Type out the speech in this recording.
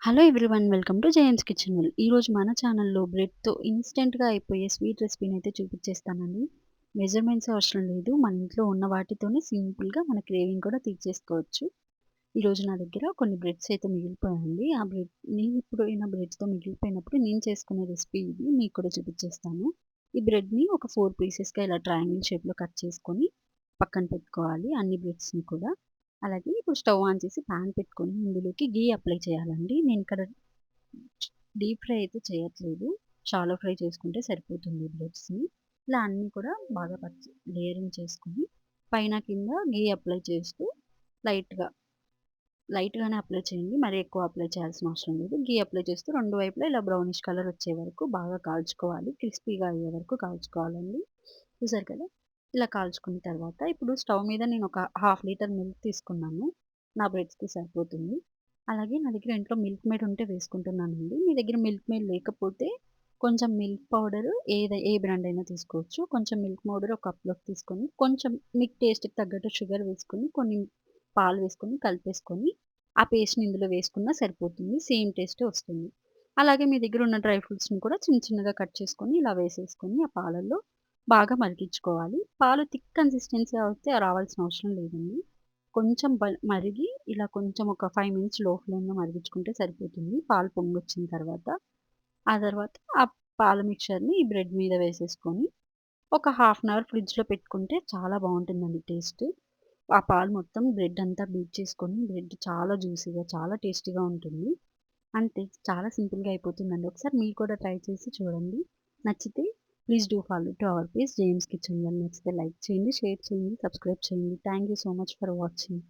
Hello everyone, welcome to JMs kitchen well. ఈరోజు మన ఛానల్లో బ్రెడ్‌తో ఇన్‌స్టంట్‌గా అయిపోయే స్వీట్ రెసిపీని అయితే చూపించేస్తానండి. మెజర్‌మెంట్స్ అవసరం లేదు. మన ఇంట్లో ఉన్న వాటితోనే సింపుల్‌గా మన క్రేవింగ్ కూడా తీర్చేసుకోవచ్చు. ఈరోజు నా దగ్గర కొన్ని బ్రెడ్స్ అయితే మిగిలిపోయాయండి. ఆ నేను ఎప్పుడైనా బ్రెడ్స్‌తో మిగిలిపోయినప్పుడు నేను చేసుకునే రెసిపీ ఇది మీకు కూడా చూపించేస్తాను. ఈ బ్రెడ్‌ని ఒక 4 పీసెస్‌గా ఇలా ట్రయాంగిల్ షేప్‌లో కట్ చేసుకొని పక్కన పెట్టుకోవాలి అన్ని బ్రెడ్స్‌ని కూడా. అలాగే ఇప్పుడు స్టవ్ ఆన్ చేసి పాన్ పెట్టుకొని ఇందులోకి ఘీ అప్లై చేయాలండి. నేను ఇక్కడ డీప్ ఫ్రై అయితే చేయట్లేదు. షాలో ఫ్రై చేసుకుంటే సరిపోతుంది బ్రెడ్స్‌ని. ఇలా అన్నీ కూడా బాగా లేయరింగ్ చేసుకొని పైన కింద ఘీ అప్లై చేస్తూ లైట్‌గా, లైట్‌గానే అప్లై చేయండి. మరీ ఎక్కువ అప్లై చేయాల్సిన అవసరం లేదు. ఘీ అప్లై చేస్తూ 2 వైపులా ఇలా బ్రౌనిష్ కలర్ వచ్చే వరకు బాగా కాల్చుకోవాలి. క్రిస్పీగా అయ్యే వరకు కాల్చుకోవాలండి. చూసారు కదా! ఇలా కాల్చుకున్న తర్వాత ఇప్పుడు స్టవ్ మీద నేను ఒక హాఫ్ లీటర్ మిల్క్ తీసుకున్నాను. నా బ్రెడ్స్‌కి సరిపోతుంది. అలాగే నా దగ్గర ఇంట్లో మిల్క్ మేడ్ ఉంటే వేసుకుంటున్నానండి. మీ దగ్గర మిల్క్ మేడ్ లేకపోతే కొంచెం మిల్క్ పౌడర్ ఏ బ్రాండ్ అయినా తీసుకోవచ్చు. కొంచెం మిల్క్ పౌడర్ ఒక కప్‌లోకి తీసుకొని, కొంచెం మీకు టేస్ట్‌కి తగ్గట్టు షుగర్ వేసుకొని, కొన్ని పాలు వేసుకొని కలిపేసుకొని, ఆ పేస్ట్‌ని ఇందులో వేసుకున్నా సరిపోతుంది. సేమ్ టేస్టే వస్తుంది. అలాగే మీ దగ్గర ఉన్న డ్రై ఫ్రూట్స్‌ని కూడా చిన్న చిన్నగా కట్ చేసుకొని ఇలా వేసేసుకొని ఆ పాలల్లో బాగా మరిగించుకోవాలి. పాలు థిక్ కన్సిస్టెన్సీ అయితే రావాల్సిన అవసరం లేదండి. కొంచెం మరిగి ఇలా కొంచెం ఒక 5 మినిట్స్ లో ఫ్లేమ్‌లో మరిగించుకుంటే సరిపోతుంది. పాలు పొంగొచ్చిన తర్వాత. ఆ తర్వాత ఆ పాల మిక్చర్‌ని ఈ బ్రెడ్ మీద వేసేసుకొని ఒక హాఫ్ అన్ అవర్ ఫ్రిడ్జ్‌లో పెట్టుకుంటే చాలా బావుంటుందండి టేస్ట్. ఆ పాలు మొత్తం బ్రెడ్ అంతా బీట్ చేసుకొని బ్రెడ్ చాలా జ్యూసీగా, చాలా టేస్టీగా ఉంటుంది. అంతే, చాలా సింపుల్‌గా అయిపోతుందండి. ఒకసారి మీరు కూడా ట్రై చేసి చూడండి. నచ్చితే please do follow to our page James kitchen well. నచ్చితే లైక్ చేయండి, షేర్ చేయండి, సబ్స్క్రైబ్ చేయండి. Thank you so much for watching.